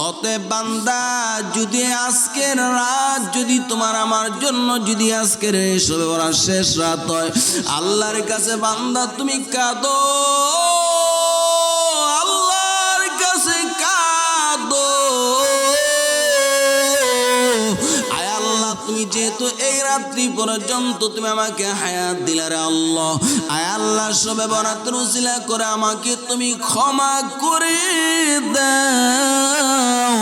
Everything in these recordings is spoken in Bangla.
অতএব বান্দা, যদি আজকের রাত যদি তোমার আমার জন্য যদি আজকের শবে বরাত শেষ রাত হয়, আল্লাহর কাছে বান্দা তুমি কাঁদো, আল্লাহর কাছে কাঁদো। আয় আল্লাহ, তুমি যেহেতু এই রাত্রি পর্যন্ত তুমি আমাকে হায়াত দিলে রে আল্লাহ, আয় আল্লাহ শবে বরাতের উসিলা করে আমাকে তুমি ক্ষমা করে দাও।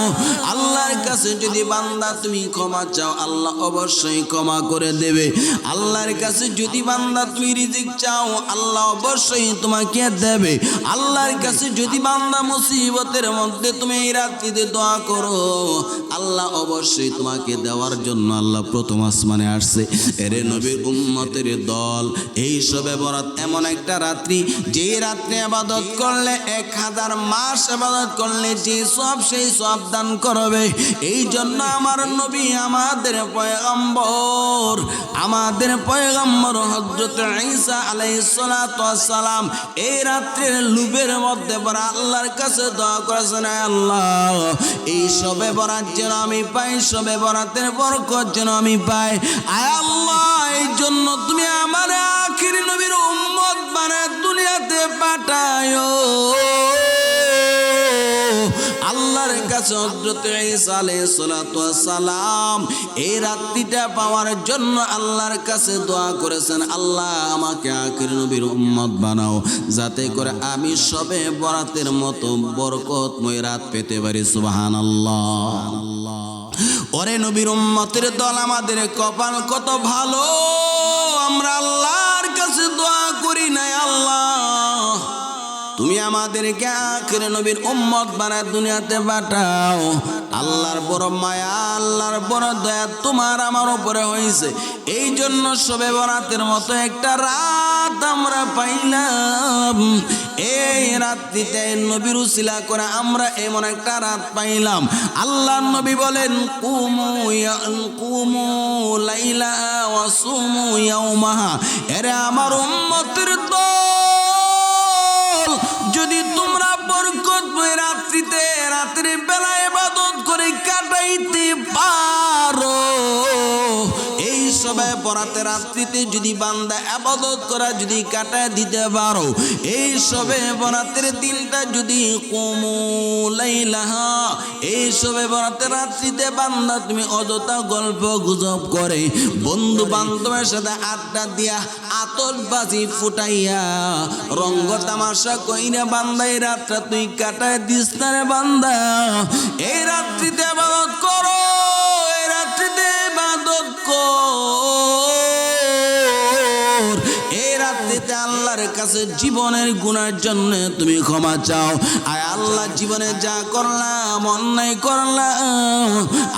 আল্লাহর কাছে যদি বান্দা তুমি ক্ষমা চাও, আল্লাহ অবশ্যই ক্ষমা করে দেবে। আল্লাহর কাছে যদি বান্দা তুমি রিজিক চাও, আল্লাহ অবশ্যই তোমাকে দেবে। আল্লাহর কাছে যদি বান্দা মুসিবতের মধ্যে তুমি এই রাত্রিতে দোয়া করো, আল্লাহ অবশ্যই তোমাকে দেওয়ার জন্য আল্লাহ প্রথম আসমানে আসছে। এরে নবীর উম্মতের দল, এই শবে বরাত এমন একটা রাত্রি, যে রাত্রে ইবাদত করলে 1000 মাস ইবাদত করলে যে সব সেই সব দান করবে। এই জন্য আমার নবী, আমাদের পয়গম্বর হযরত ঈসা আলাইহিস সালাতু ওয়াস সালাম এই রাত্রির লুবের মধ্যে পড়ে আল্লাহর কাছে দোয়া করেছেন, আল্লাহ এই শবে বরাত যেন আমি পাই, শবে বরাতের বরকত যেন আমি পাই। আয় আল্লাহ, এই জন্য তুমি আমার আখিরি নবীর উম্মত বানায় দুনিয়াতে পাঠায়ো। আল্লাহর কাছে হযরত ঈসা আলাইহিস সালাতু ওয়াস সালাম এই রাত্রিটা পাওয়ার জন্য আল্লাহর কাছে দোয়া করেছেন, আল্লাহ আমাকে আখির নবীর উম্মত বানাও, যাতে করে আমি শবে বরাতের মতো বরকতময় রাত পেতে পারি। সুবহানাল্লাহ। ওরে নবীর উম্মতের দল, আমাদের কপাল কত ভালো, আমরা আল্লাহর কাছে দোয়া করি নাই, আল্লাহ তুমি আমাদেরকে আখির নবীর উম্মত বানায় দুনিয়াতে পাঠাও। আল্লাহর বড় মায়া, আল্লাহর বড় দয়া তোমার আমার উপরে হয়েছে। এই জন্য শবে বরাতের মতো একটা রাত আমরা পাইলাম। এই রাত্রিতে নবীর উসিলা করে আমরা এমন একটা রাত পাইলাম। আল্লাহর নবী বলেন, কুমু লাইলা ওয়া সুমু ইয়াওমাহা। এরে আমার উম্মতের দল, যদি তোমরা বরকতময় রাত্রিতে রাত্রি বেলা ইবাদত করে কাটাইতে পারো, এই শবে বরাতের রাত্রিতে যদি বান্দা ইবাদত করা যদি কাটায় দিতে পারো, এই শবে বরাতের দিনটা যদি কুমু লাইলাহা, এই শবে বরাতের রাত্রিতে বান্দা তুমি অযথা গল্প গুজব করে বন্ধু বান্ধবের সাথে আড্ডা দিয়া আতশবাজি ফুটাইয়া রঙ্গ তামাশা কইরা বান্দা এই রাতটা তুই কাটায় দিস না রে বান্দা। এই রাত্রিতে ইবাদত করো, এই রাত্রিতে ইবাদত কর, এই রাত্রিতে আল্লাহর কাছে জীবনের গুনার জন্য তুমি ক্ষমা চাও। আয় আল্লাহ, জীবনে যা করলাম অন্যায় করলাম,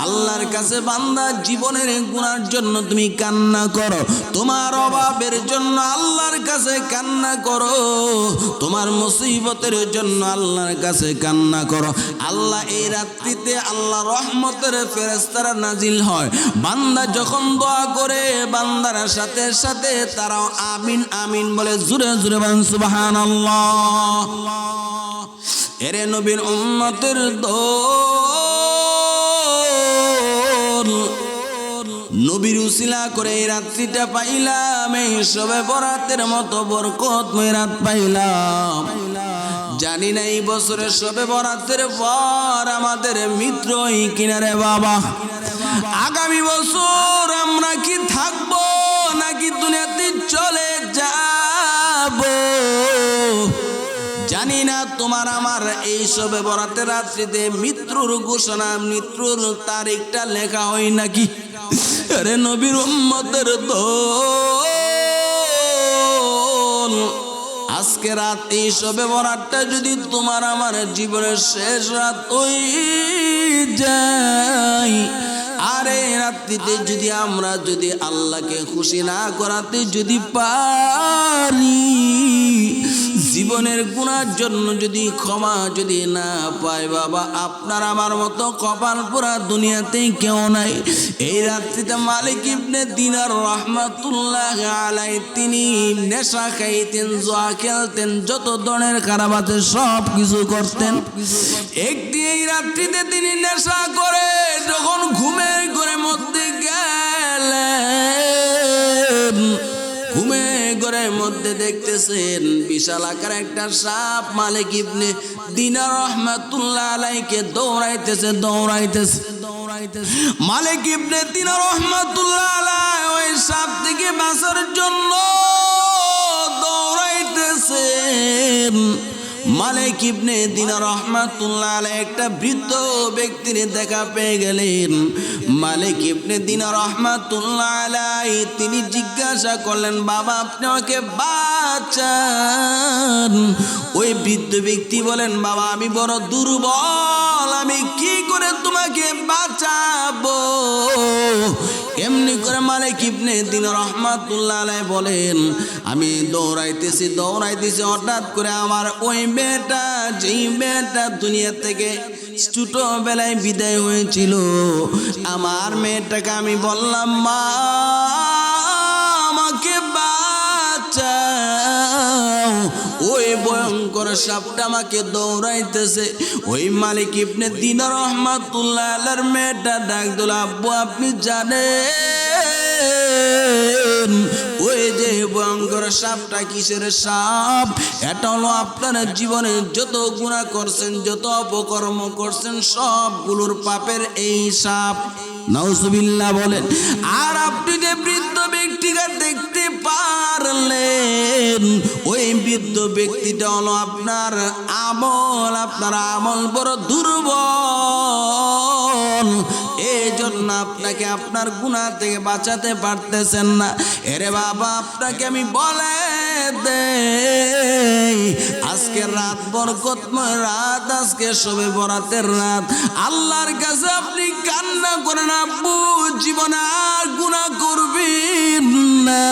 আল্লাহর কাছে বান্দা জীবনের গুনার জন্য তুমি কান্না করো, তোমার অভাবের জন্য আল্লাহর কাছে কান্না করো, তোমার মুসিবতের জন্য আল্লাহর কাছে কান্না করো। আল্লাহ এই রাত্রিতে আল্লাহ রহমতের ফেরেশতারা নাজিল হয়। বান্দা যখন দোয়া করে বান্দার সাথে সাথে তারাও আমিন আমিন বলে জোরে জোরে বলেন সুবহানাল্লাহ। এরে নবীর উম্মতের দল, নবীর উসিলা করে এই রাত্রিটা পাইলাম, এই শবে বরাতের মতো বরকতময় রাত পাইলাম। জানি না এই বছরের শবে বরাতের পর আমাদের মিত্রই কিনারে বাবা, আগামী বছর আমরা কি থাকবো নাকি দুনিয়াতে চলে যাব জানি না। তোমার আমার এই শবে বরাতের রাত্রিতে মৃত্যুর ঘোষণা, মৃত্যুর তারিখটা লেখা হয় নাকি? আরে নবীর উম্মতের দল, আজকে রাত এই শবে বরাতটা যদি তোমার আমার জীবনের শেষ রাত হয়ে যায়, আরে রাত্রিতে যদি আমরা যদি আল্লাহকে খুশি না করাতে যদি পারি, জীবনের গুনার জন্য যদি ক্ষমা যদি না পায় বাবা, আপনার আমার মতো কপাল পোড়া দুনিয়াতেই কেউ নাই। এই রাত্রিতে মালিক ইবনে দিনার রাহমাতুল্লাহ আলাইহি তিনি নেশা খাইতেন, জুয়া খেলতেন, যত ধরনের খারাপ আছে সব কিছু করতেন। একদিন এই রাত্রিতে তিনি নেশা করে যখন ঘুমের ঘরের মধ্যে গেলেন, ঘুমের ঘরের মধ্যে দেখতেছেন বিশাল আকার একটা সাপ মালিক ইবনে দিনার রাহমাতুল্লাহ আলাইহিকে দৌড়াইতেছে। মালিক ইবনে দিনার রাহমাতুল্লাহ আলাইহি ওই সাপ থেকে বাঁচার জন্য দৌড়াইতেছেন। মালিক ইবনে দিনার রাহমাতুল্লাহ আলাইহি একটা বৃদ্ধ ব্যক্তির দেখা পেয়ে গেলেন। মালিক ইবনে দিনার রাহমাতুল্লাহ আলাইহি তিনি জিজ্ঞাসা করলেন, বাবা আপনি আমাকে বাঁচান। ওই বৃদ্ধ ব্যক্তি বলেন, বাবা আমি বড় দুর্বল, আমি কি করে তোমাকে বাঁচাবো? এমনি করে মালিক ইবনে দিনার রাহমাতুল্লাহ আলাইহি বলেন, আমি দৌড়াইতেছি, হঠাৎ করে আমার ওই মেয়েটা, যেই মেয়েটা দুনিয়া থেকে ছোটবেলায় বিদায় হয়েছিল, আমার মেয়েটাকে আমি বললাম, মা আমাকে বাঁচাও। ওই ভয়ঙ্কর সাপটা আমাকে দৌড়াইতেছে। ওই মালিক ইবনে দিনার রাহমাতুল্লাহ আলাইহির মেয়েটা ডাক দিল, আব্বু আপনি জানেন ওই যে ভয়ঙ্কর সাপটা কিসের সাপ? এটা হলো আপনার জীবনে যত গুনাহ করছেন, যত অপকর্ম করছেন সবগুলোর পাপের এই সাপ। নাউজুবিল্লাহ বলেন। আর আপনি যে বৃদ্ধ ব্যক্তিকে দেখতে পারলেন, ওই বৃদ্ধ ব্যক্তিটা হলো আপনার আমল বড় দুর্বল। এই জন্য আপনাকে আপনার গুনাহ থেকে বাঁচাতে পারতেছেন না। এরে বাবা আপনাকে আমি বলে দেই, আজকে রাত বরকতময় রাত, আজকে শবে বরাতের রাত। আল্লাহর কাছে আপনি কান্না করেন, আব্বু জীবনে আর গুনাহ করবেন না।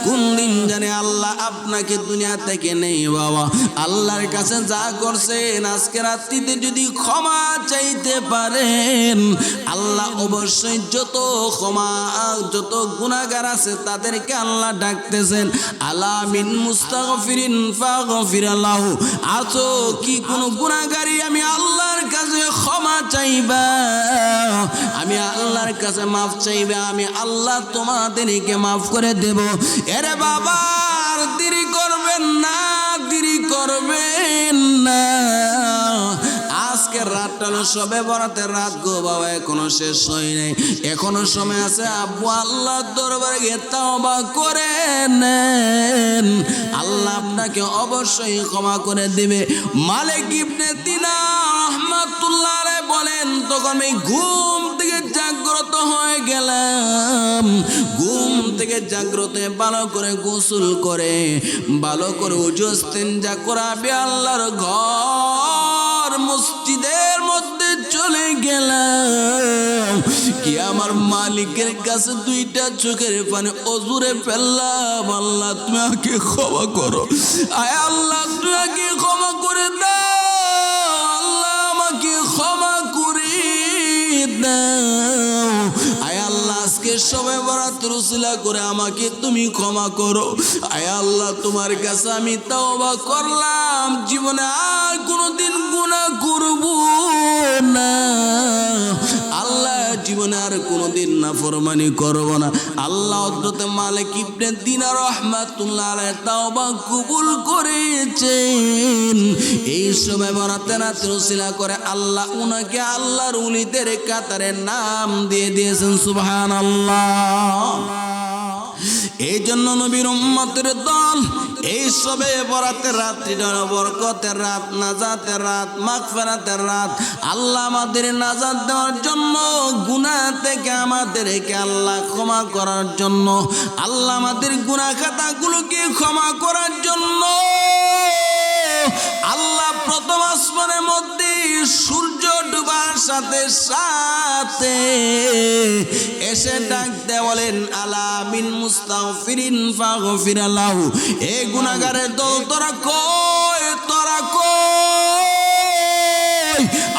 কোন দিন জানে আল্লাহ আপনাকে দুনিয়া থেকে নেই বাবা। আল্লাহর কাছে যা করছেন আজকে রাত্রিতে যদি ক্ষমা চাইতে পারেন, আল্লাহ অবশ্যই যত গুনাহগার আছে তাদেরকে আল্লাহ ডাকতেছেন, আলা মিন মুস্তাগফিরিন ফাগফিরাল্লাহু। আছো কি কোন গুনাহগারী আমি আল্লাহর কাছে ক্ষমা চাইবা, আমি আল্লাহর কাছে মাফ চাইবা, আমি আল্লাহ তোমাদেরকে মাফ করে দেব। এরে বাবা আর দেরি করবেন না, আজকের রাতটা হলো শবে বরাতের রাত গো বাবা, এখনো শেষ হয় নাই, এখনো সময় আছে। আব্বু আল্লাহর দরবারে গিয়ে তওবা করে নেন, আল্লাহ আপনাকে অবশ্যই ক্ষমা করে দিবে। মালিক ইবনে দিনার রাহমাতুল্লাহ আলাইহি বলেন, তখন আমি ঘুম থেকে জাগ্রত হয়ে গেলাম। ঘুম থেকে জাগ্রত হয়ে ভালো করে গোসল করে, ভালো করে ওযু ইস্তেঞ্জা করাবে আল্লাহর ঘর মসজিদের মধ্যে চলে গেলাম। কি আমার মালিকের কাছে দুইটা চোখের পানি অজুরে ফেললাম, আল্লাহ তুমি আমাকে ক্ষমা করো, আয় আল্লাহ তুমি আমাকে ক্ষমা করে দাও, আল্লাহ আমাকে ক্ষমা করে দাও, আয় আল্লাহ আজকে শবে বরাতের উসিলা করে আমাকে তুমি ক্ষমা করো, আয় আল্লাহ তোমার কাছে আমি তওবা করলাম, জীবনে আর কোনোদিন গুনাহ করব না, আল্লাহ জীবনে আর কোনোদিন নাফরমানি করব না। আল্লাহ হযরত মালিক ইবনে দিনার রাহমাতুল্লাহ আলাইহি তওবা কবুল করেছেন। এই সময় বরাতের রাতের উসিলা করে আল্লাহ উনাকে আল্লাহর ওলিদের কাতারে নাম দিয়ে দিয়েছেন। সুবহানাল্লাহ। এই জন্য নবীর উম্মতের দল এই শবে বরাতের রাত্রিটা বরকতের রাত, নাজাতের রাত, মাগফিরাতের রাত। আল্লাহ আমাদের নাজাত দেওয়ার জন্য, গুনাহ থেকে আমাদেরকে আল্লাহ ক্ষমা করার জন্য, আল্লাহ আমাদের গুনাহ খাতাগুলোকে ক্ষমা করার জন্য আল্লাহ প্রথম আসমানের মধ্যে সূর্য ডুবার সাথে সাথে এসে ডাক দেয়া বলেন আলা মিন মুস্তাগফিরিন ফাগফির লাহু। এ গুনাহগারের দল তোরা কই, তোরা কই?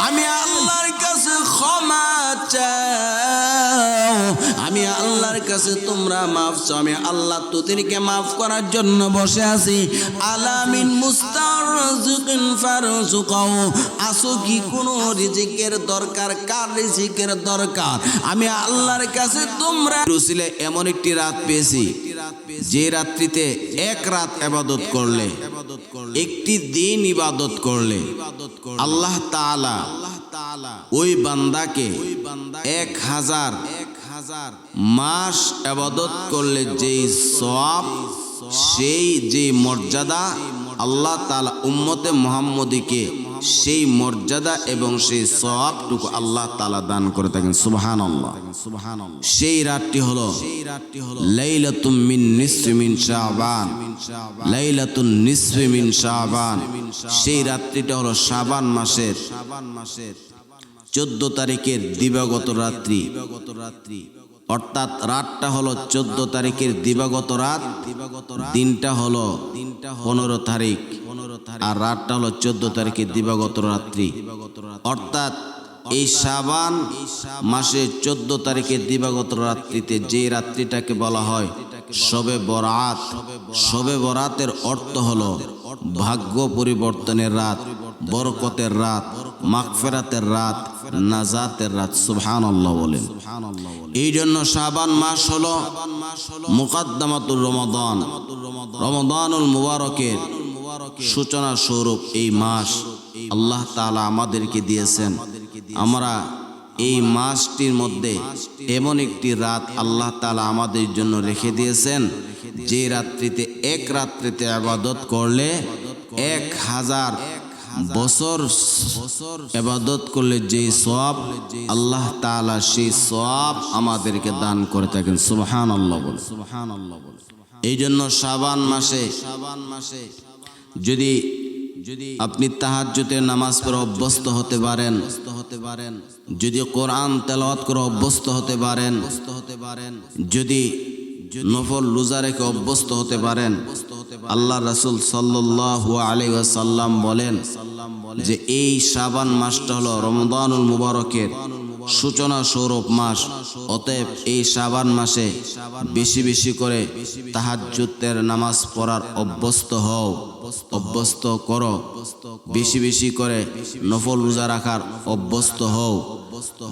আমি আল্লাহর কাছে ক্ষমা চাও, আমি আল্লাহর কাছে তোমরা মাফ চাও, আমি আল্লাহ তোদেরকে মাফ করার জন্য বসে আছি। আলামিন মুস্তারজিকিন ফারজুকাও, আসো কি কোনো রিজিকের দরকার? কার রিজিকের দরকার? আমি আল্লাহর কাছে তোমরা রুসিলে এমন একটি রাত পেয়েছি যে রাত্রিতে এক রাত ইবাদত করলে, একটি দিন ইবাদত করলে আল্লাহ তাআলা ওই বান্দাকে 1000 মাস ইবাদত করলে যেই সওয়াব, সেই যে মর্যাদা আল্লাহ তাআলা উম্মতে মুহাম্মদীকে সেই মর্যাদা এবং সেই সওয়াবটুকু আল্লাহ তাআলা দান করে থাকেন। সুবহানাল্লাহ। সেই রাতটি হলো লাইলাতুম মিন নিসফি মিন শাবান, লাইলাতুন নিসফি মিন শাবান। সেই রাত্রিটা হলো শাবান মাসের 14 তারিখের দিবাগত রাত্রি, অর্থাৎ রাতটা হলো 14 তারিখের দিবাগত রাত, দিনটা হলো 15 তারিখ, আর রাতটা হলো 14 তারিখের দিবাগত রাত্রি। অর্থাৎ এই শাবান মাসের 14 তারিখের দিবাগত রাত্রিতে যে রাত্রিটাকে বলা হয় শবে বরাত। শবে বরাতের অর্থ হলো ভাগ্য পরিবর্তনের রাত, বরকতের রাত, মাগফিরাতের রাত, নাজাতের রাত। সুবহানাল্লাহ বলেন। এই জন্য শাবান মাস হলো মুকাদ্দামাতুর রমাদান, রমাদানুল মুবারকের সূচনা স্বরূপ এই মাস আল্লাহ তাআলা আমাদেরকে দিয়েছেন। আমরা এই মাসটির মধ্যে এমন একটি রাত আল্লাহ তাআলা আমাদের জন্য রেখে দিয়েছেন যে রাত্রিতে এক রাত্রিতে ইবাদত করলে 1000 বছর ইবাদত করলে যে সওয়াব আল্লাহ তাআলা সেই সওয়াব আমাদেরকে দান করে থাকেন। সুবহানাল্লাহ বলে। এই জন্য শাবান মাসে যদি আপনি তাহাজ্জুদের নামাজ পড়ে অভ্যস্ত হতে পারেন, যদি কোরআন তেলাওয়াত করে অভ্যস্ত হতে পারেন, যদি নফল রোজা রেখে অভ্যস্ত হতে পারেন, আল্লাহ রাসূল সাল্লাল্লাহু আলাইহি ওয়াসাল্লাম বলেন যে এই শাবান মাসটা হলো রমাদানুল মুবারকের সূচনা স্বরূপ মাস। অতএব এই শাবান মাসে বেশি বেশি করে তাহাজ্জুদের নামাজ পড়ার অভ্যস্ত হও, অভ্যস্ত করো। বেশি বেশি করে নফল রোজা রাখার অভ্যস্ত হও,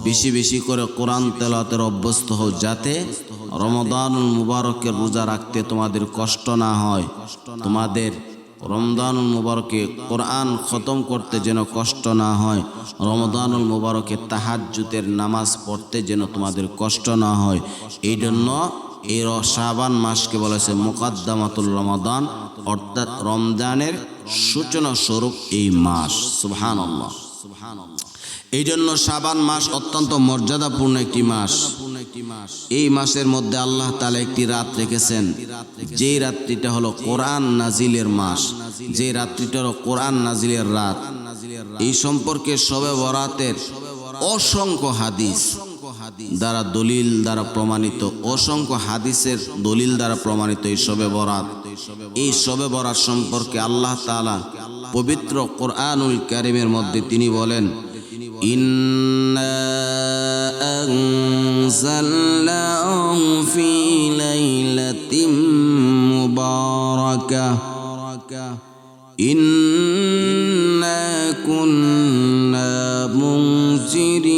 বেশি বেশি করে কোরআন তেলাওয়াতের অভ্যস্ত হও, যাতে রমাদানুল মুবারকের রোজা রাখতে তোমাদের কষ্ট না হয়, তোমাদের রমজানুল মুবারকে কোরআন খতম করতে যেন কষ্ট না হয়, রমজানুল মুবারকে তাহাজ্জুদের নামাজ পড়তে যেন তোমাদের কষ্ট না হয়। এই জন্য এই শাবান মাসকে বলেছে মুকাদ্দামাতুল রমাদান, অর্থাৎ রমজানের সূচনা স্বরূপ এই মাস। সুবহানাল্লাহ। এই জন্য শাবান মাস অত্যন্ত মর্যাদাপূর্ণ একটি মাস। এই মাসের মধ্যে আল্লাহ তাআলা একটি রাত রেখেছেন, যেই রাত্রিটা হলো কোরআন নাজিলের মাস, যে রাত্রিটা হলো কোরআন নাজিলের রাত। এই সম্পর্কে শবে বরাতের অসংখ্য হাদিস দ্বারা দলিল দ্বারা প্রমাণিত, অসংখ্য হাদিসের দলিল দ্বারা প্রমাণিত এই শবে বরাত। এই শবে বরাত সম্পর্কে আল্লাহ তাআলা পবিত্র কোরআনুল কারীমের মধ্যে তিনি বলেন, ইন্না আনজালনাহু ফি লাইলাতিন মুবারাকাহ ইন্না কুন্না মুনজিরিন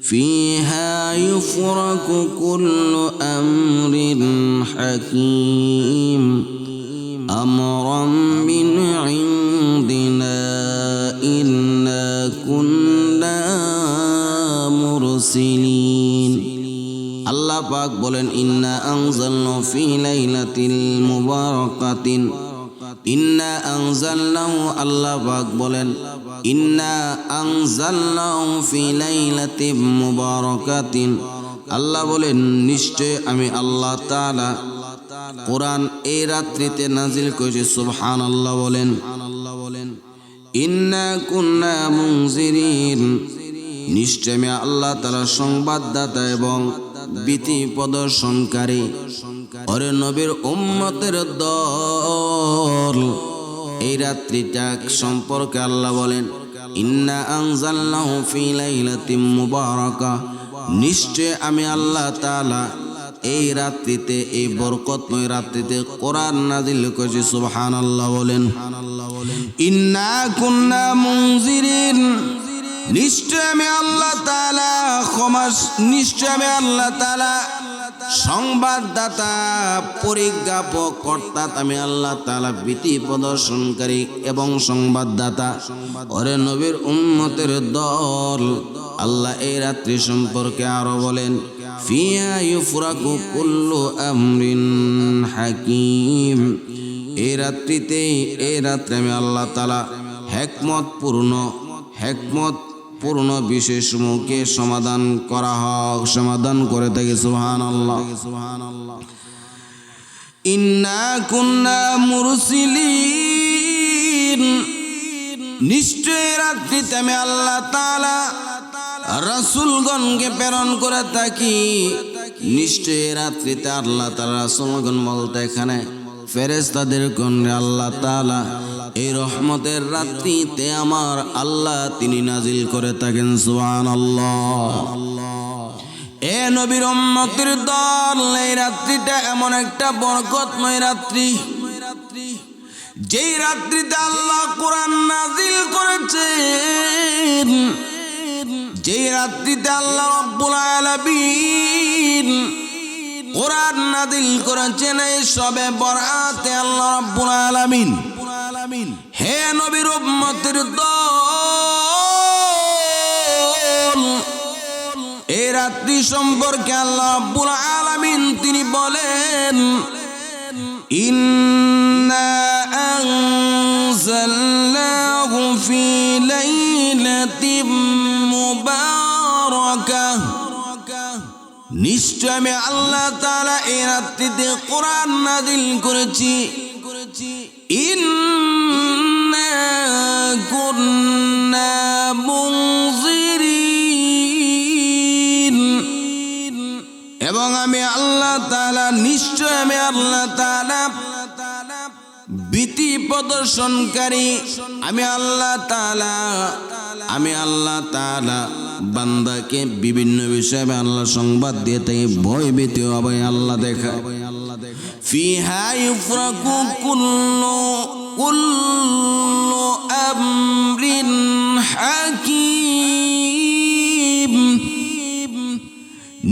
ফিহা ইউফরাকু কুল্লু আমরিন হাকীম আমরাম মিন ইনদিনা ইন্না কুন্না মুরসিলিন। আল্লাহ পাক বলেন, ইন্না আনজালনাহু ফি লাইলাতিল মুবারাকাতিন, ইন্না আনজালনাহু, আল্লাহ পাক বলেন ইন্না আনজালনাহু ফি লাইলাতিন মুবারাকাতিন, আল্লাহ বলেন নিশ্চয় আমি আল্লাহ তাআলা কোরআন এই রাত্রিতে নাজিল করেছি। সুবহানাল্লাহ বলেন। ইন্না কুন্না মুনজিরিন, নিশ্চয় আমি আল্লাহ তাআলা সংবাদদাতা এবং ভীতি প্রদর্শনকারী। ওরে নবীর উম্মতের দল, এই রাত্রিটা সম্পর্কে আল্লাহ বলেন, ইন্না আনজালনাহু ফি লাইলাতিন মুবারাকা, নিশ্চয় আমি আল্লাহ তাআলা এই রাত্রিতে, এই বরকতময় রাত্রিতে কোরআন নাযিল করেছি। সুবহানাল্লাহ বলেন। ইন্না কুন্না মুনজিরিন, নিশ্চয় আমি আল্লাহ তাআলা নিশ্চয় আমি আল্লাহ তাআলা সংবাদদাতা, পরিজ্ঞাপক, অর্থাৎ আমি আল্লাহ তাআলা ভীতি প্রদর্শনকারী এবং সংবাদদাতা। ওরে নবীর উম্মতের দল, আল্লাহ এই রাত্রি সম্পর্কে আরো বলেন, ফিহা ইউফরাকু কুল্লু আমরিন হাকিম, এই রাত্রিতে, এই রাত্রে আমি আল্লাহ তাআলা হেকমত পূর্ণ বিষয়সমূহকে সমাধান করে থাকি। সুবহানাল্লাহ। ইন্না কুন্না মুরসিলিন, নিশ্চয় রাত্রিতে আমি আল্লাহ তাআলা রাসূলগণকে প্রেরণ করে থাকি। নিশ্চয় রাত্রিতে আল্লাহ তাআলা রাসূলগণ বলতে এখানে ফেরেশতাদের গণে আল্লাহ তাআলা এই রহমতের রাত্রিতে আমার আল্লাহ তিনি নাজিল করে থাকেন। সুবহানাল্লাহ। এ নবীর উম্মতের দল, এই রাত্রিটা এমন একটা বরকতময় রাত্রি, যেই রাত্রিতে আল্লাহ কোরআন নাজিল করেছেন, যেই রাত্রিতে আল্লাহ রাব্বুল আলামিন কোরআন নাজিল করেছেন। এই সবে বরাতে আল্লাহ রাব্বুল আলামিন, হে নবীর উম্মতের দল, এই রাত্রি সম্পর্কে আল্লাহ রাব্বুল আলামিন তিনি বলেন, ইন্না আনজালনাহু ফি লাইলাতিন মুবারাকাহ, নিশ্চয় আমি আল্লাহ তাআলা এই রাত্রিতে কোরআন নাজিল করেছি। ইন্না কুন্না মুনজিরিন, এবং আমি আল্লাহ তাআলা, নিশ্চয় আমি আল্লাহ তাআলা ভীতি প্রদর্শনকারী। আমি আল্লাহ তাআলা বান্দাকে বিভিন্ন বিষয়ে আল্লাহ সংবাদ দিয়ে থাকি, ভয় ভীতি হবে আল্লাহ দেখা। ফিহা ইউফরাকু কুল্লু আমরিন হাকিম,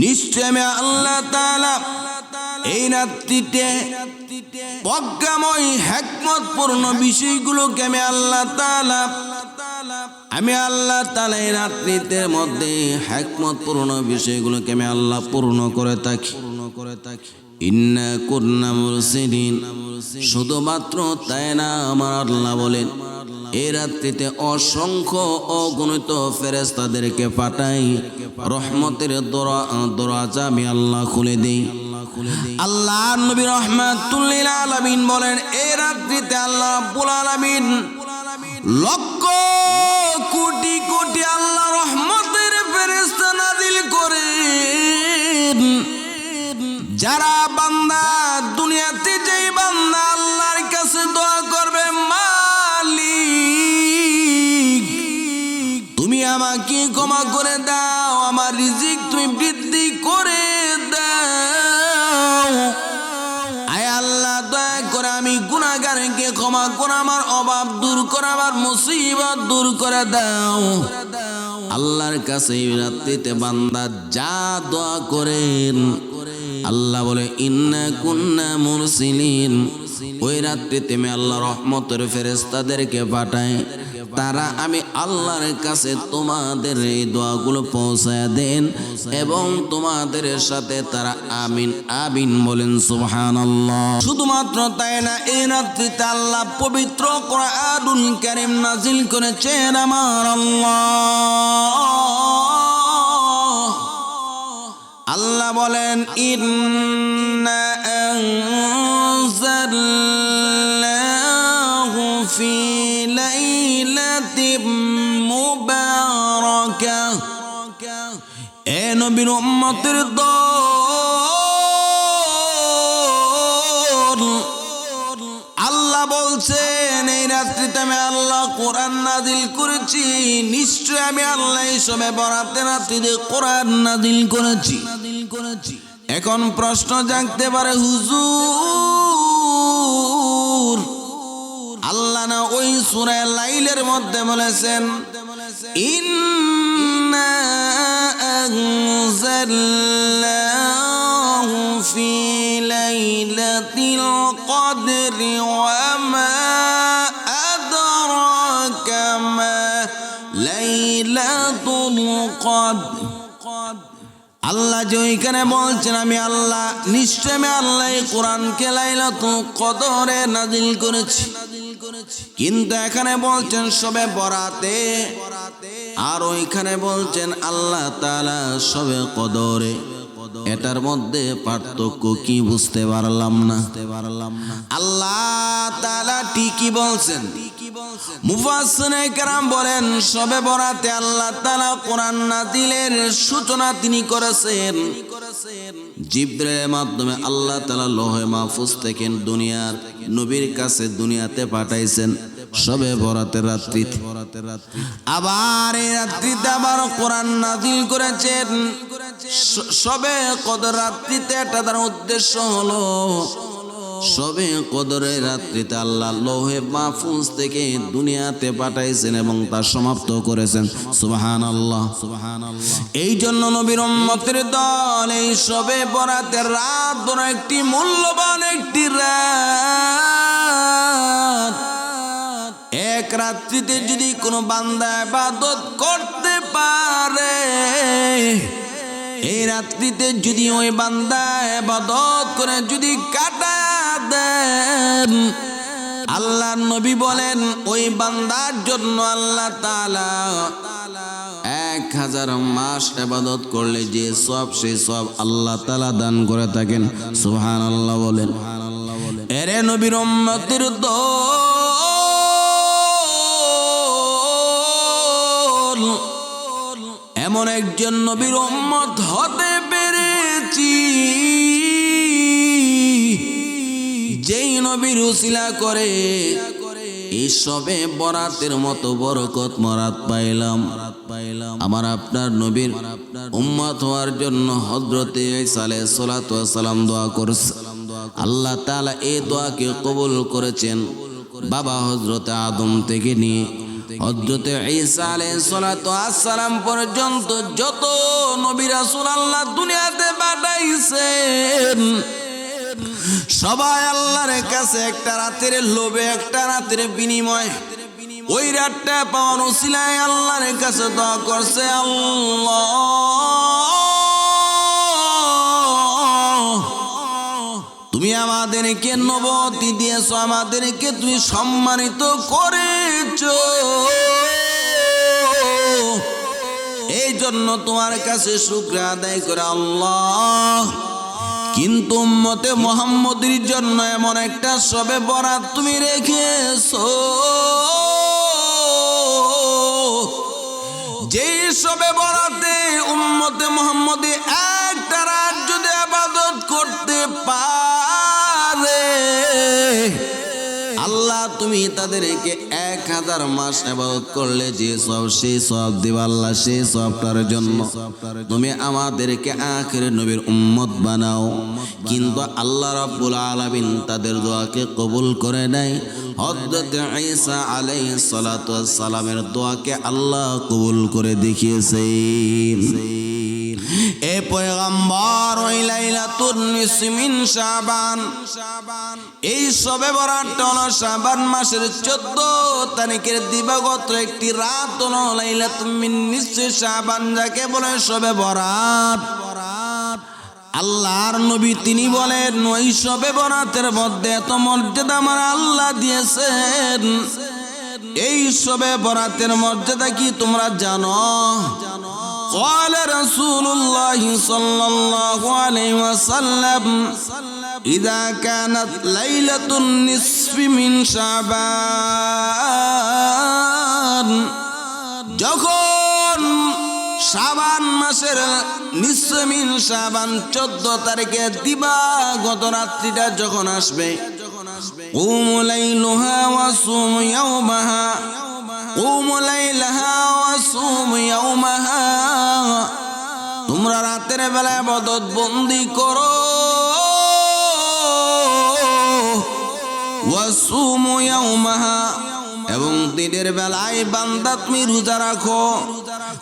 নিশ্চয় আমি আল্লাহ তাআলা এই রাত্রিতে প্রজ্ঞাময় হিকমতপূর্ণ বিষয়গুলোকে আমি আল্লাহ তাআলা এই রাত্রিতে মধ্যে হিকমতপূর্ণ বিষয়গুলোকে আমি আল্লাহ পূর্ণ করে থাকি। ইন্না কুন্না মুরসিলিন, শুধুমাত্র তাই না, আমার আল্লাহ বলেন এই রাত্রিতে অসংখ্য অগণিত ফেরেশতাদেরকে পাঠাই, রহমতের দরজা আমি আল্লাহ খুলে দেই। আল্লাহ নবী রাহমাতুল লিল আলামিন বলেন, এই রাত্রিতে আল্লাহ রাব্বুল আলামিন লক্ষ কোটি কোটি আল্লাহ রহমতের ফেরেশতা নাযিল করেন। যারা বান্দা দুনিয়াতে যেই বান্দা আল্লাহর কাছে দোয়া করবে, মালিক তুমি আমাকে ক্ষমা করে দাও, আমার রিজিক তুমি বৃদ্ধি করে দাও, আয় আল্লাহ দয়া করে আমি গুনাহগারকে ক্ষমা করে আমার অভাব দূর করে, আমার মুসিবত দূর করে দাও। আল্লাহর কাছে এই রাত্রিতে বান্দা যা দোয়া করেন, আল্লাহ বলে ইন্না কুন্না মুরসিলিন, ওই রাত্রিতে আমি আল্লাহ রহমতের ফেরেশতাদেরকে পাঠাই, তারা আমি আল্লাহর কাছে তোমাদের এই দোয়াগুলো পৌঁছায় দেন এবং তোমাদের সাথে তারা আমিন আমিন বলেন। সুবহানাল্লাহ। শুধুমাত্র তাই না, এই রাত্রিতে আল্লাহ পবিত্র কোরআনুল কারীম নাজিল করেছেন আমার আল্লাহ বলেন, ইন্না আনজালনাহু ফি লাইলাতিম মুবারাকাহ। এ নবীর উম্মতের দল, আল্লাহ বলছেন এই রাত্রিতে আমি আল্লাহ কোরআন নাজিল করেছি। নিশ্চয় আমি আল্লাহ সবে বরাতের রাত্রিতে কোরআন নাজিল করেছি। এখন প্রশ্ন জাগতে পারে, হুজুর আল্লাহ না ওই সূরা লাইলের মধ্যে বলেছেন ইন্না আনজালনাহু ফি লাইলাতিল কদরি ওয়া মা আদরাকা মা লাইলাতুল কদর। আল্লাহ যে ওইখানে বলছেন আমি আল্লাহ, নিশ্চয় আমি আল্লাহ কোরআনকে লাইলাতুল কদরে নাজিল করেছি, কিন্তু এখানে বলছেন শবে বরাতে, আর ওইখানে বলছেন আল্লাহ তাআলা শবে কদরে। এটার মধ্যে পার্থক্য কি বুঝতে পারলাম না। আল্লাহ তাআলা ঠিকই বলছেন। মুফাসসিরিনে কেরাম বলেন শবে বরাতে আল্লাহ তাআলা কোরআন নাজিলের সূচনা তিনি করেছেন। জিবরাইলের মাধ্যমে আল্লাহ তাআলা লৌহে মাহফুজ থেকে দুনিয়ার নবীর কাছে দুনিয়াতে পাঠাইছেন শবে বরাতের রাত্রিতে। আবার এই রাত্রিতে আবার কোরআন নাজিল করেছেন শবে কদর রাত্রিতে। এটা তার উদ্দেশ্য হলো শবে কদরের রাত্রিতে আল্লাহ লৌহে মাহফুজ থেকে দুনিয়াতে পাঠাইছেন এবং তা সমাপ্ত করেছেন। সুবহানাল্লাহ, সুবহানাল্লাহ। এই জন্য নবীর উম্মতের দল এই শবে বরাতের রাত বড় একটি মূল্যবান একটি রাত। এক রাত্রিতে যদি কোনো বান্দা ইবাদত করতে পারে, এই রাত্রিতে যদি ওই বান্দা ইবাদত করে যদি কাটা দেন, আল্লাহ নবী বলেন ওই বান্দার জন্য আল্লাহ তাআলা 1000 মাস ইবাদত করলে যে সওয়াব সেই সওয়াব আল্লাহ তাআলা দান করে থাকেন। সুবহানাল্লাহ বলেন। এরে নবীর উম্মতের দল, এমন একজন নবীর উম্মত হতে পেরেছি যেই নবীর উসিলা করে এই শবে বরাতের মতো বরকত মরাত পাইলাম। আমার আপনার নবীর উম্মত হওয়ার জন্য হযরতে ঈসা আলাইহিস সালাতু ওয়াস সালাম দোয়া করেছে। আল্লাহ তাআলা এই দোয়াকে কবুল করেছেন। বাবা হযরতে আদম থেকে নিয়ে হযরতে ঈসা আলাইহিস সালাতু ওয়াস সালাম পর্যন্ত যত নবী রাসূল আল্লাহ দুনিয়াতে পাঠাইছেন, সবাই আল্লাহর কাছে একটা রাতের লোভে, একটা রাতের বিনিময়, ওই রাতটা পাওয়ার উসিলায় আল্লাহর কাছে দোয়া করছে, আল্লাহ তুমি আমাদেরকে নবুয়ত দিয়েছো, আমাদেরকে তুমি সম্মানিত করেছো, এই জন্য তোমার কাছে শুকরিয়া আদায় করে আল্লাহ। কিন্তু উম্মতে মুহাম্মদের জন্য এমন একটা শবে বরাত তুমি রেখেছো, যে শবে বরাতে উম্মতে মুহাম্মদী একটা রাত যদি ইবাদত করতে পারে, আল্লাহ তুমি তাদেরকে 1000 মাস ইবাদত করলে যে সব সেই সব দিবা আল্লাহ। সেই সবটার জন্য তুমি আমাদেরকে আখিরের নবীর উম্মত বানাও। কিন্তু আল্লাহ রাব্বুল আলামিন তাদের দোয়াকে কবুল করে নেয়। হযরত ঈসা আলাইহিস সালাতু ওয়াস সালামের দোয়াকে আল্লাহ কবুল করে দেখিয়েছেন। এ পয়গম্বর ওই লাইলাতুন নিসফি মিন শাবান, এই শবে বরাতটা হলো শাবান মাসের 14 তারিখের দিবাগত একটি রাত হলো লাইলাতুন মিন নিসফি শাবান, যাকে বলে শবে বরাত। আল্লাহর নবী তিনি বলেন ওই শবে বরাতের মধ্যে এত মর্যাদা আমার আল্লাহ দিয়েছেন। এই শবে বরাতের মর্যাদা কি তোমরা জানো? قال رسول الله صلى الله عليه وسلم ইযা কানাত লাইলাতুন নিসফি মিন শাবান, যখন শাবান মাসের নিসফ মিন শাবান 14 তারিখে দিবাগত রাত্রিটা যখন আসবে, কুমু লাইলুহা ওয়া সুমু ইয়াওমাহা, কুমু লাইলাহা ওয়া সুমু ইয়াওমাহা, তোমরা রাতের বেলা ইবাদত বন্দি করো, ওয়া সুমু ইয়াওমাহা, এবং দিনের বেলায় বান্দা তুমি রোজা রাখো।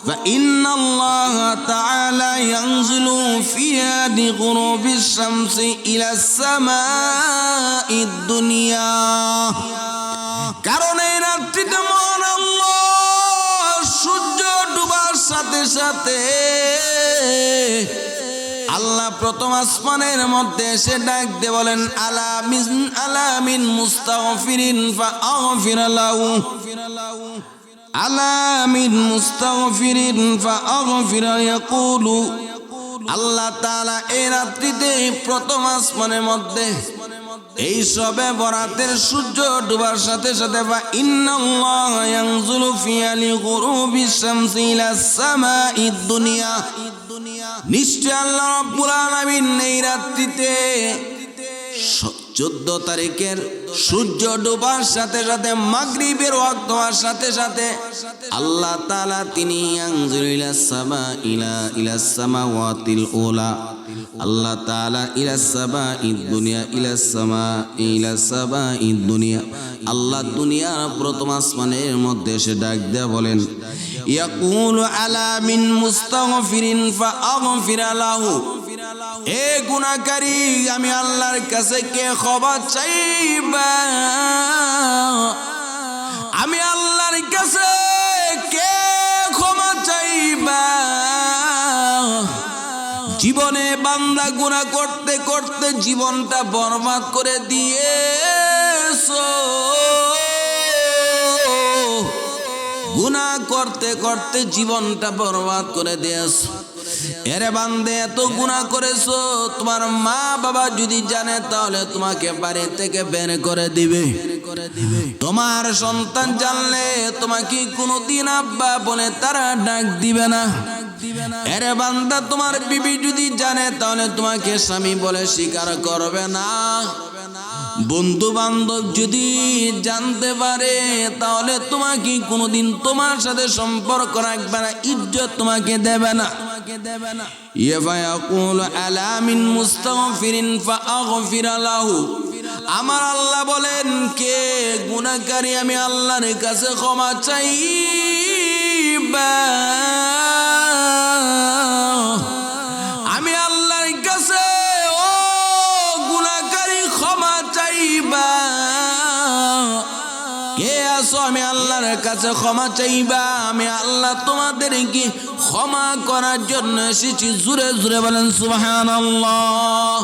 ফা ইন্নাল্লাহা তাআলা ইয়ানজিলু ফি হাদি গুরুবিশ শামসি ইলা সামাঈদ দুনিয়া, কারণ এই রাত্রিতে মহান আল্লাহ সূর্য ডুবার সাথে সাথে আল্লাহ প্রথম আসমানের মধ্যে এসে ডাক দিয়ে বলেন, আলামিন মুস্তাগফিরিন ফাআগফির লাহু, আলামিন মুস্তাগফিরিন ফাআগফির, ইয়াকুলু, আল্লাহ তাআলা এই রাত্রিতে প্রথম আসমানের মধ্যে এই সবে বরাতের সূর্য ডুবার সাথে সাথে ফা ইন্নাল্লাহা ইয়ানজুলু ফি আলি গুরুবিশ শামসি ইলা সামাঈদ দুনিয়া, নিশ্চয় আল্লাহ রাব্বুল আলামিন এই রাত্রিতে 14 তারিখের সূর্য ডুবার সাথে সাথে মাগরিবের ওয়াক্ত হওয়ার সাথে সাথে আল্লাহ তাআলা তিনি ইয়ানজুলু ইলা সামাওয়াতিল উলা, আল্লাহ তাআলা ইলা সামাঈদ দুনিয়া, ইলা সামাঈদ দুনিয়া, আল্লাহ দুনিয়ার প্রথম আসমানের মধ্যে এসে ডাক দেয়া বলেন, ইয়াকুলু আলামিন মুস্তাগফিরিন ফাআগফির লাহু, এ গুনাহগারী আমি আল্লাহর কাছে কে ক্ষমা চাইবা, আমি আল্লাহর কাছে কে ক্ষমা চাইবা। জীবনে বান্দা গুনাহ করতে করতে জীবনটা বরবাদ করে দিয়েছো, গুনাহ করতে করতে জীবনটা বরবাদ করে দিয়েছো। এরে বান্দে, এত গুনাহ করেছো, তোমার মা বাবা যদি জানে তাহলে তোমাকে বাড়ি থেকে বের করে দিবে। তোমার সন্তান জানলে তোমাকে কোনোদিন আব্বা বলে তারা ডাক দিবে না। এরে বান্দা, তোমার বিবি যদি জানে তাহলে তোমাকে স্বামী বলে স্বীকার করবে না। বন্ধু বান্ধব যদি জানতে পারে তাহলে তোমাকে কোনোদিন তোমার সাথে সম্পর্ক রাখবে না, ইজ্জত তোমাকে দেবে না। ইয়াকুলু আলামিন মুস্তাগফিরিন ফাআগফির লাহু, আমার আল্লাহ বলেন কে গুনাহগারী আমি আল্লাহর কাছে ক্ষমা চাইবা, আমি আল্লাহর কাছে ও গুনাহগারী ক্ষমা চাইবা, কে আসো আমি আল্লাহর কাছে ক্ষমা চাইবা, আমি আল্লাহ তোমাদেরকে ক্ষমা করার জন্য এসেছি। জোরে জোরে বলেন সুবহানাল্লাহ।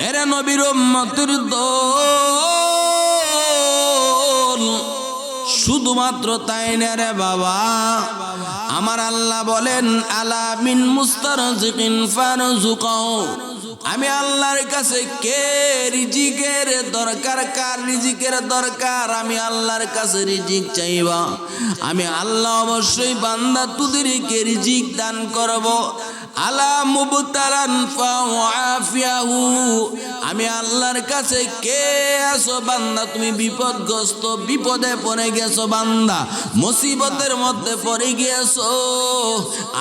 এরা নবীর উম্মতের দল, শুধুমাত্র তাই না রে বাবা, আমার আল্লাহ বলেন আলামিন মুস্তারজিকিন ফারজুকাহু, আমি আল্লাহর কাছে কে রিজিকের দরকার, কার রিজিকের দরকার, আমি আল্লাহর কাছে রিজিক চাইবা, আমি আল্লাহ অবশ্যই বান্দা তোদেরকে রিজিক দান করব। আলা মুবতালান ফাআফিয়াহু, আমি আল্লাহর কাছে কে আসো বান্দা তুমি বিপদগ্রস্ত, বিপদে পড়ে গেছো বান্দা, মুসিবতের মধ্যে পড়ে গিয়েছো,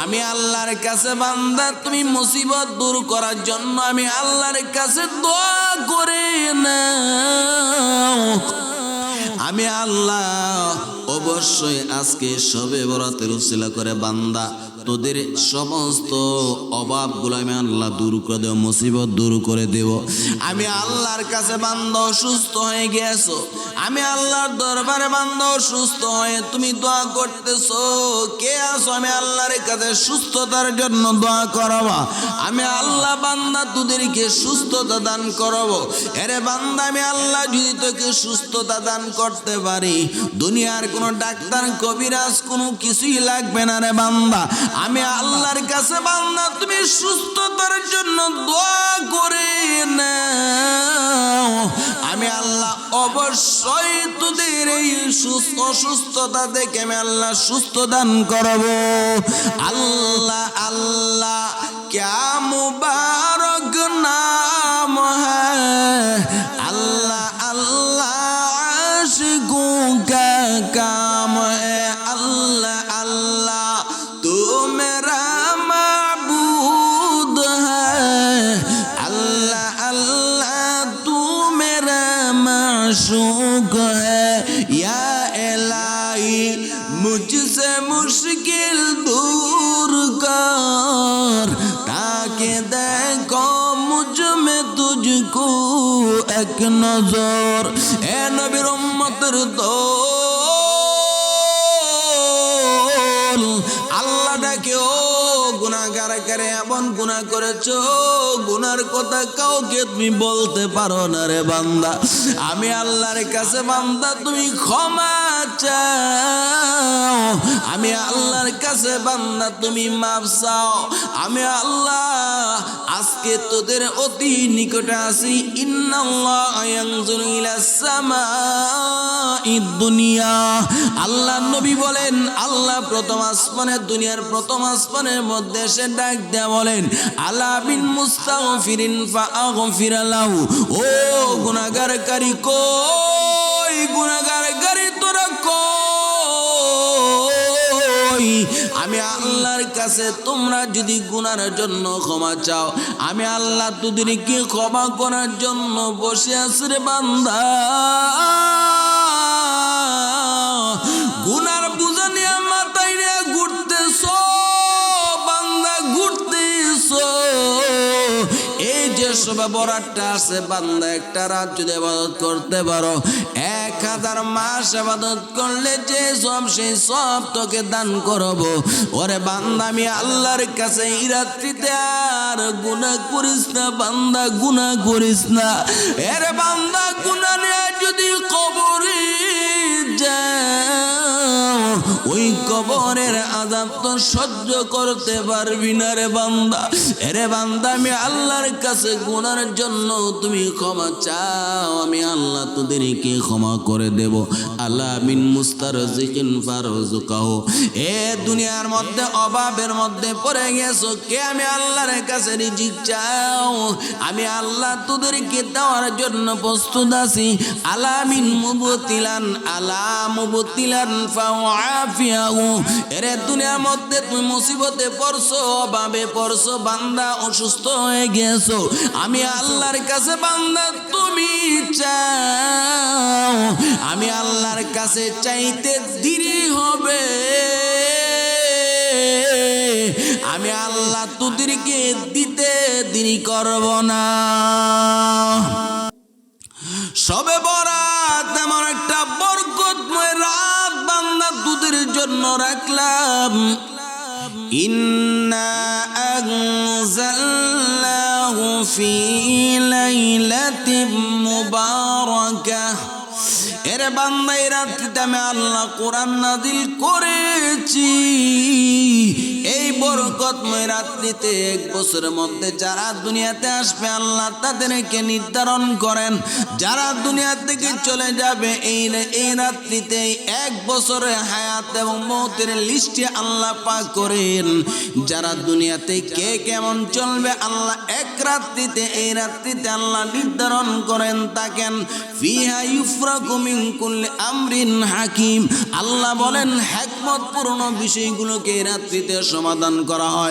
আমি আল্লাহর কাছে বান্দা তুমি মুসিবত দূর করার জন্য আমি আল্লাহর কাছে দোয়া করে নাও। আমি আল্লাহ অবশ্যই আজকে শবে বরাতের উসিলা করে বান্দা তোদের সমস্ত অভাবগুলো আমি আল্লাহ দূর করে দেব, মুসিবত দূর করে দেব। আমি আল্লাহর কাছে বান্দা অসুস্থ হয়ে গেছো, আমি আল্লাহর দরবারে বান্দা অসুস্থ হয়ে তুমি দোয়া করতেছো, কে আসো আমি আল্লাহর কাছে সুস্থতার জন্য দোয়া করবা, আমি আল্লাহ বান্দা তোদেরকে সুস্থতা দান করব। এরে বান্দা, আমি আল্লাহ যদি তোকে সুস্থতা দান করতে পারি, দুনিয়ার কোনো ডাক্তার কবিরাজ কোনো কিছুই লাগবে না রে বান্দা, আমি আল্লাহর কাছে বান্দা তুমি সুস্থতার জন্য দোয়া করে নাও, আমি আল্লাহ অবশ্যই তোদের এই অসুস্থতা দেখে আমি আল্লাহ সুস্থ দান করব। আল্লাহ আল্লাহ क्या मुबारक नाम है, अल्लाह अल्लाह आशिकों का काम है, अल्लाह अल्लाह तू मेरा माबूद है, अल्लाह अल्लाह तू मेरा माशूक है, या इलाही मुझसे मुश्किल दूर कर, ताकि देखो मुझ में तुझको एक नजर। ए नबीर उम्मतेर दल, আল্লাহ ডাকে ও গুনাহগার করে এমন গুনাহ করেছো, গুনার কথা কাউকে তুমি বলতে পারো না রে বান্দা। আমি আল্লাহর কাছে বান্দা তুমি ক্ষমা চাও, আমি আল্লাহর কাছে বান্দা তুমি মাফ চাও। আমি আল্লাহ আজকে তোদের অতি নিকটে আছি। ইন্নাল্লাহা ইয়ানজুরু ইলাস সামাঈদ দুনিয়া, আল্লাহ নবী বলেন আল্লাহ প্রথম আসমানে, দুনিয়ার প্রথম আসমানের মধ্যে সে ডাক দেয়া বলেন আলা বিন মুস্তাগফিরিন ফাআগফির লাহু, ও গুনাহগারকারী কই, গুনাহগারকারী তোরা কই। আমি আল্লাহর কাছে তোমরা যদি গুনার জন্য ক্ষমা চাও, আমি আল্লাহ তোদেরকে ক্ষমা করার জন্য বসে আছি রে বান্দা। গুনার বুঝা নিয়ে মাথায় নিয়ে ঘুরতেছো বান্দা, ঘুরতেছো। এই যে সবে বরাতটা আছে বান্দা, একটা রাত যদি ইবাদত করতে পারো, 1000 মাস ইবাদত করলে যে সব সেই সব তোকে দান করব। ওরে বান্দা আমি আল্লাহর কাছে এই রাত্রিতে আর গুনাহ করিস না বান্দা, গুনাহ করিস না। এরে বান্দা গুনাহ নিয়ে যদি কবরে যাও, ওই কবরের আযাব তো সহ্য করতে পারবি না রে বান্দা। এরে বান্দা আমি আল্লাহর কাছে গুনার জন্য তুমি ক্ষমা চাও, আমি আল্লাহ তোদেরকে ক্ষমা করে দেব। আল্লাহ মিন মুস্তারজিকিন ফারজুকাহু, এ দুনিয়ার মধ্যে অভাবের মধ্যে পড়ে গেছো, কে আমি আল্লাহর কাছে রিজিক চাও, আমি আল্লাহ তোদেরকে দেওয়ার জন্য প্রস্তুত আছি। আলা মিন মুবতিলান আলা মুবতিলান ফাআফিয়াহু, এরে দুনিয়ার মধ্যে তুমি মুসিবতে পড়ছো, অভাবে পড়ছো বান্দা, অসুস্থ হয়ে গেছো, আমি আল্লাহর কাছে বান্দা তুমি চাও, আমি আল্লাহর কাছে চাইতে দেরি হবে, আমি আল্লাহ তোদেরকে দিতে দেরি করব না। সবে বরাত এমন একটা বরকতময় রাত বান্দা তোদের জন্য রাখলাম। ইন্না আনজালনাহু ফি লাইলাতিন মুবারাকাহ, এরে বান্দা এই রাত্রিতে আমি আল্লাহ কোরআন নাযিল করেছি। এই বরকতময় রাত্রিতে 1 বছরের মধ্যে যারা দুনিয়াতে আসবে আল্লাহ তাদেরকে নির্ধারণ করেন, যারা দুনিয়া থেকে চলে যাবে এই রাত্রিতে 1 বছরের হায়াত এবং মওতের লিস্টে আল্লাহ পাক করেন। যারা দুনিয়াতে কে কেমন চলবে আল্লাহ এক রাত্রিতে, এই রাত্রিতে আল্লাহ নির্ধারণ করেন থাকেন। ফিহা ইউফরাকু মিন কুল্লি আমরিন হাকিম, আল্লাহ বলেন হিকমতপূর্ণ বিষয়গুলোকে এই রাত্রিতে সমাধান করা হয়।